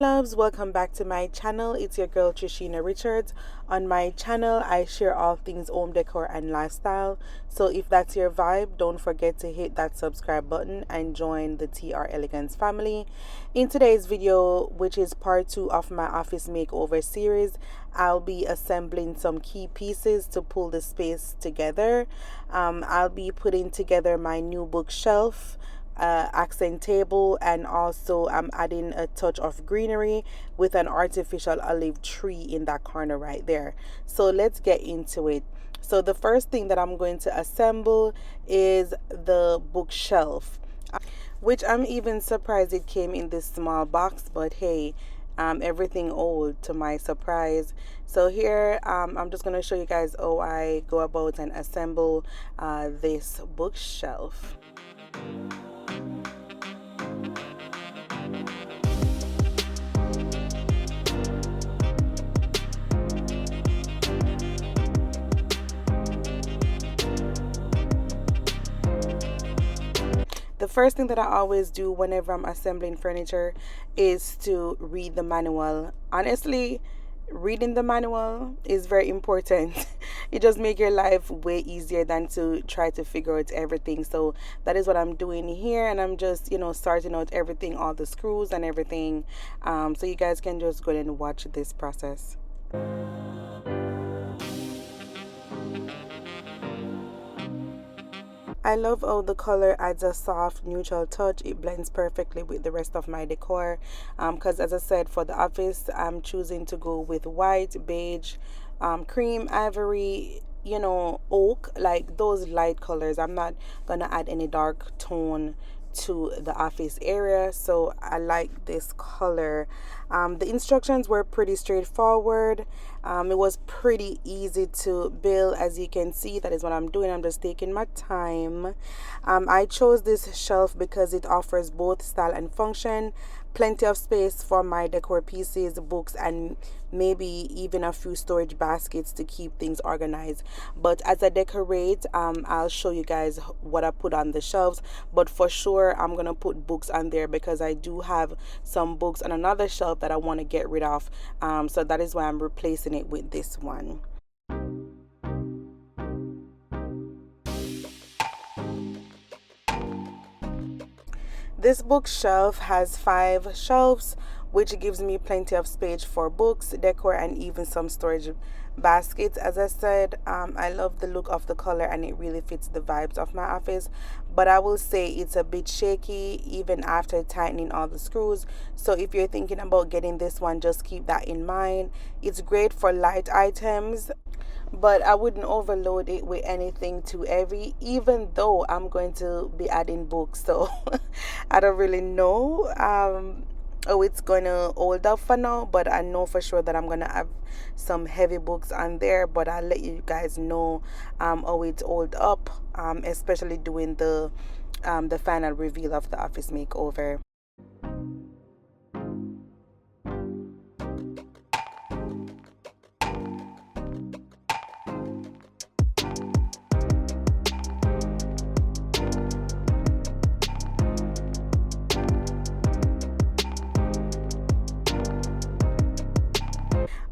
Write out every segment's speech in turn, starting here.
Loves, welcome back to my channel. It's your girl Trisheenarichards. On my channel I share all things home decor and lifestyle, so if that's your vibe, don't forget to hit that subscribe button and join the TR Elegance family. In today's video, which is part 2 of my office makeover series, I'll be assembling some key pieces to pull the space together. I'll be putting together my new bookshelf, accent table, and also I'm adding a touch of greenery with an artificial olive tree in that corner right there. So let's get into it. So the first thing that I'm going to assemble is the bookshelf, which I'm even surprised it came in this small box, but hey, everything old to my surprise. So here, I'm just going to show you guys how I go about and assemble this bookshelf. The first thing that I always do whenever I'm assembling furniture is to read the manual. Honestly, reading the manual is very important. It just makes your life way easier than to try to figure out everything. So that is what I'm doing here, and I'm just, sorting out everything, all the screws and everything. So you guys can just go ahead and watch this process. I love how the color adds a soft neutral touch. It blends perfectly with the rest of my decor, because as I said, for the office I'm choosing to go with white, beige, cream, ivory, oak, like those light colors. I'm not gonna add any dark tone to the office area, so I like this color. The instructions were pretty straightforward. It was pretty easy to build. As you can see, that is what I'm doing. I'm just taking my time. I chose this shelf because it offers both style and function, plenty of space for my decor pieces, books, and maybe even a few storage baskets to keep things organized. But as I decorate, I'll show you guys what I put on the shelves. But for sure, I'm gonna put books on there because I do have some books on another shelf that I want to get rid of. So that is why I'm replacing it with this one. This bookshelf has 5 shelves, which gives me plenty of space for books, decor, and even some storage baskets. As I said, I love the look of the color and it really fits the vibes of my office, but I will say it's a bit shaky even after tightening all the screws. So if you're thinking about getting this one, just keep that in mind. It's great for light items, but I wouldn't overload it with anything too heavy, even though I'm going to be adding books. So I don't really know oh, it's gonna hold up for now, but I know for sure that I'm gonna have some heavy books on there. But I'll let you guys know how it's hold up, especially doing the final reveal of the office makeover.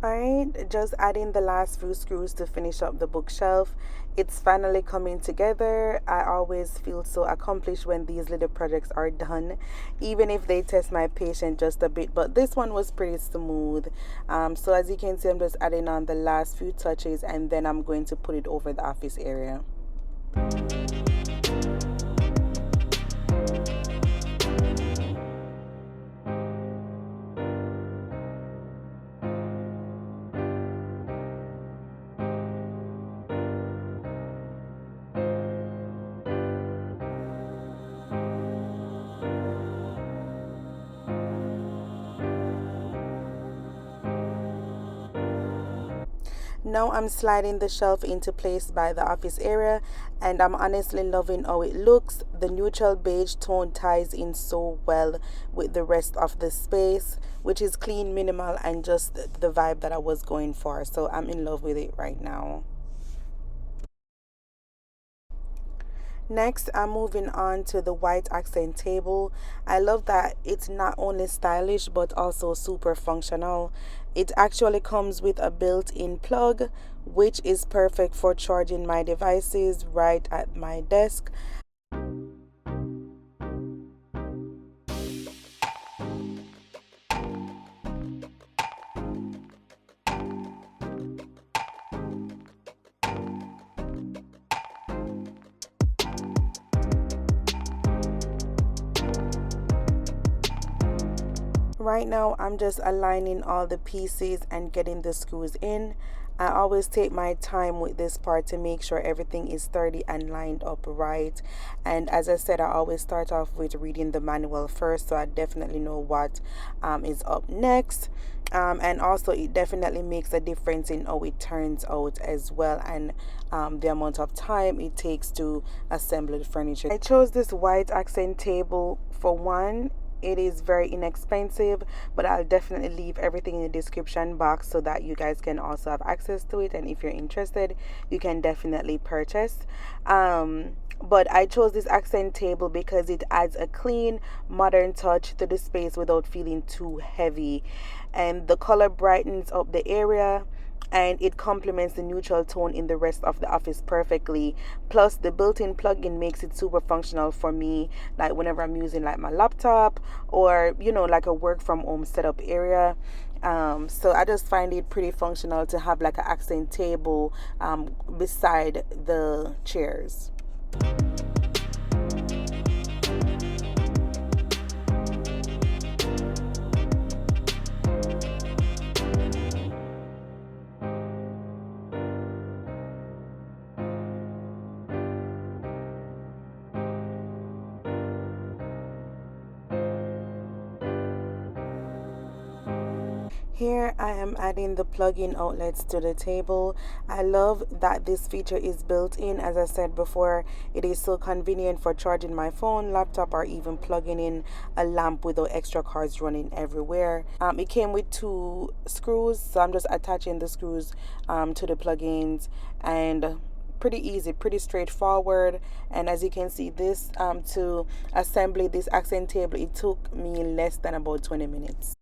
Alright, just adding the last few screws to finish up the bookshelf. It's finally coming together. I always feel so accomplished when these little projects are done, even if they test my patience just a bit. But this one was pretty smooth. So as you can see, I'm just adding on the last few touches, and then I'm going to put it over the office area. Now I'm sliding the shelf into place by the office area, and I'm honestly loving how it looks. The neutral beige tone ties in so well with the rest of the space, which is clean, minimal, and just the vibe that I was going for. So I'm in love with it right now. Next, I'm moving on to the white accent table. I love that it's not only stylish but also super functional. It actually comes with a built-in plug, which is perfect for charging my devices right at my desk. Right now, I'm just aligning all the pieces and getting the screws in. I always take my time with this part to make sure everything is sturdy and lined up right. And as I said, I always start off with reading the manual first, so I definitely know what is up next. And also, it definitely makes a difference in how it turns out as well, and the amount of time it takes to assemble the furniture. I chose this white accent table for one. It is very inexpensive, but I'll definitely leave everything in the description box so that you guys can also have access to it, and if you're interested you can definitely purchase. But I chose this accent table because it adds a clean modern touch to the space without feeling too heavy, and the color brightens up the area and it complements the neutral tone in the rest of the office perfectly. Plus, the built-in plug-in makes it super functional for me, like whenever I'm using like my laptop or like a work from home setup area. So I just find it pretty functional to have like an accent table beside the chairs. Here I am adding the plug-in outlets to the table. I love that this feature is built in. As I said before, it is so convenient for charging my phone, laptop, or even plugging in a lamp without extra cords running everywhere. It came with 2 screws, so I'm just attaching the screws to the plug-ins, and pretty easy, pretty straightforward. And as you can see, this to assemble this accent table, it took me less than about 20 minutes.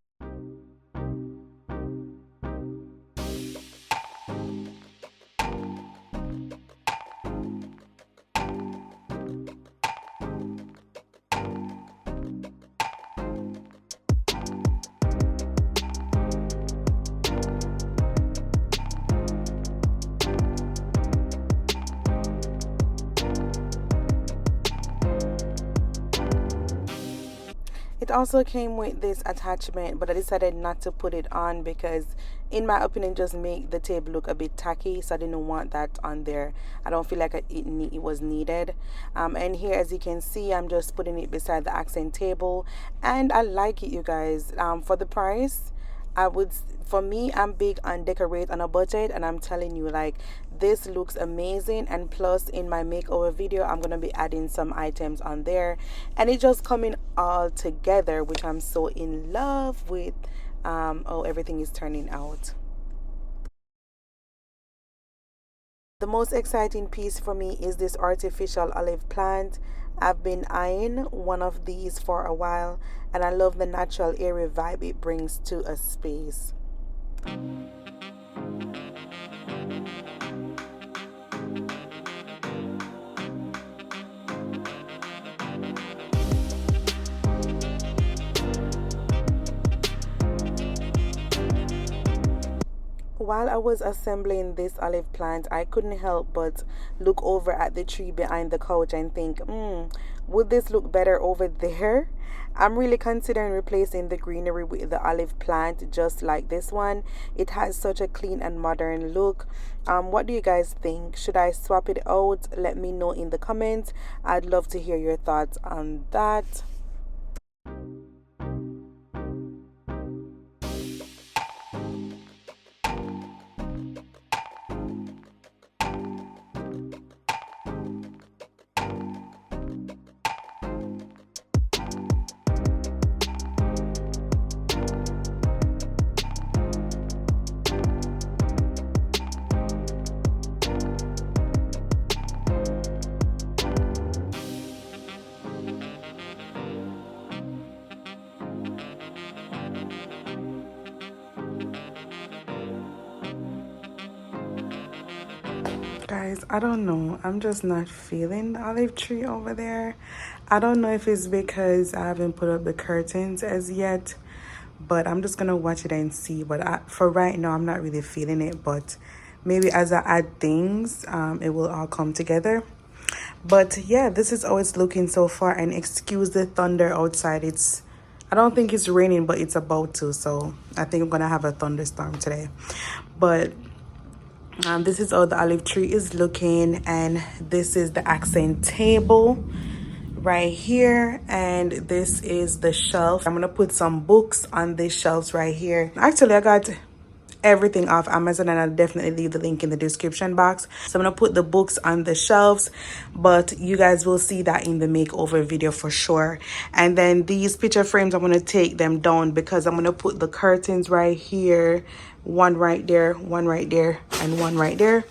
It also came with this attachment, but I decided not to put it on because in my opinion just make the table look a bit tacky, so I didn't want that on there. I don't feel like it was needed. And here, as you can see, I'm just putting it beside the accent table, and I like it, you guys. For the price, for me, I'm big on decorate on a budget, and I'm telling you, like, this looks amazing. And plus, in my makeover video, I'm gonna be adding some items on there, and it's just coming all together, which I'm so in love with. Oh, everything is turning out. The most exciting piece for me is this artificial olive plant. I've been eyeing one of these for a while, and I love the natural airy vibe it brings to a space. While I was assembling this olive plant, I couldn't help but look over at the tree behind the couch and think, would this look better over there? I'm really considering replacing the greenery with the olive plant just like this one. It has such a clean and modern look. What do you guys think? Should I swap it out? Let me know in the comments. I'd love to hear your thoughts on that. Guys, I don't know. I'm just not feeling the olive tree over there. I don't know if it's because I haven't put up the curtains as yet, but I'm just gonna watch it and see. But for right now, I'm not really feeling it, but maybe as I add things, it will all come together. But yeah, this is how it's looking so far. And excuse the thunder outside. I don't think it's raining, but it's about to, so I think I'm gonna have a thunderstorm today. But this is how the olive tree is looking, and this is the accent table right here, and this is the shelf. I'm gonna put some books on these shelves right here. Actually, I got everything off Amazon, and I'll definitely leave the link in the description box. So I'm gonna put the books on the shelves, but you guys will see that in the makeover video for sure. And then these picture frames, I'm gonna take them down because I'm gonna put the curtains right here, one right there, one right there, and one right there.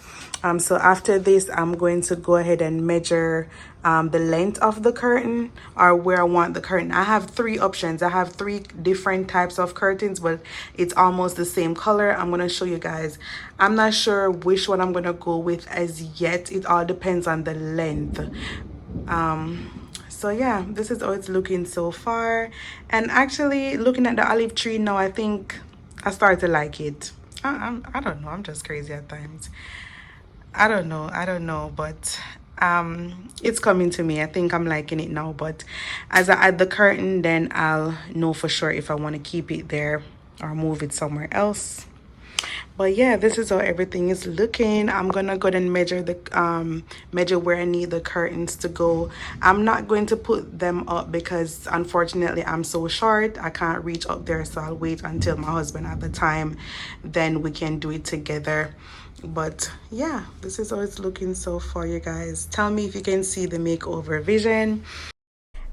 So after this, I'm going to go ahead and measure the length of the curtain, or where I want the curtain. I have three options. I have three different types of curtains, but it's almost the same color. I'm going to show you guys. I'm not sure which one I'm going to go with as yet. It all depends on the length. So yeah, this is how it's looking so far. And actually, looking at the olive tree now, I think I start to like it. I don't know. I'm just crazy at times. I don't know, but it's coming to me. I think I'm liking it now, but as I add the curtain, then I'll know for sure if I want to keep it there or move it somewhere else. But yeah, this is how everything is looking. I'm gonna go ahead and measure the measure where I need the curtains to go. I'm not going to put them up because unfortunately I'm so short, I can't reach up there, so I'll wait until my husband at the time, then we can do it together. But yeah, this is how it's looking so far, you guys. Tell me if you can see the makeover vision.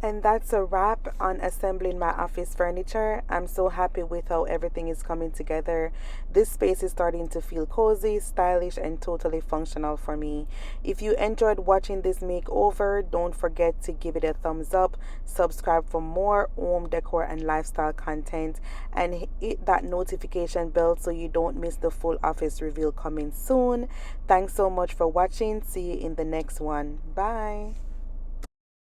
And that's a wrap on assembling my office furniture. I'm so happy with how everything is coming together. This space is starting to feel cozy, stylish, and totally functional for me. If you enjoyed watching this makeover, don't forget to give it a thumbs up, subscribe for more home decor and lifestyle content, and hit that notification bell so you don't miss the full office reveal coming soon. Thanks so much for watching. See you in the next one. Bye.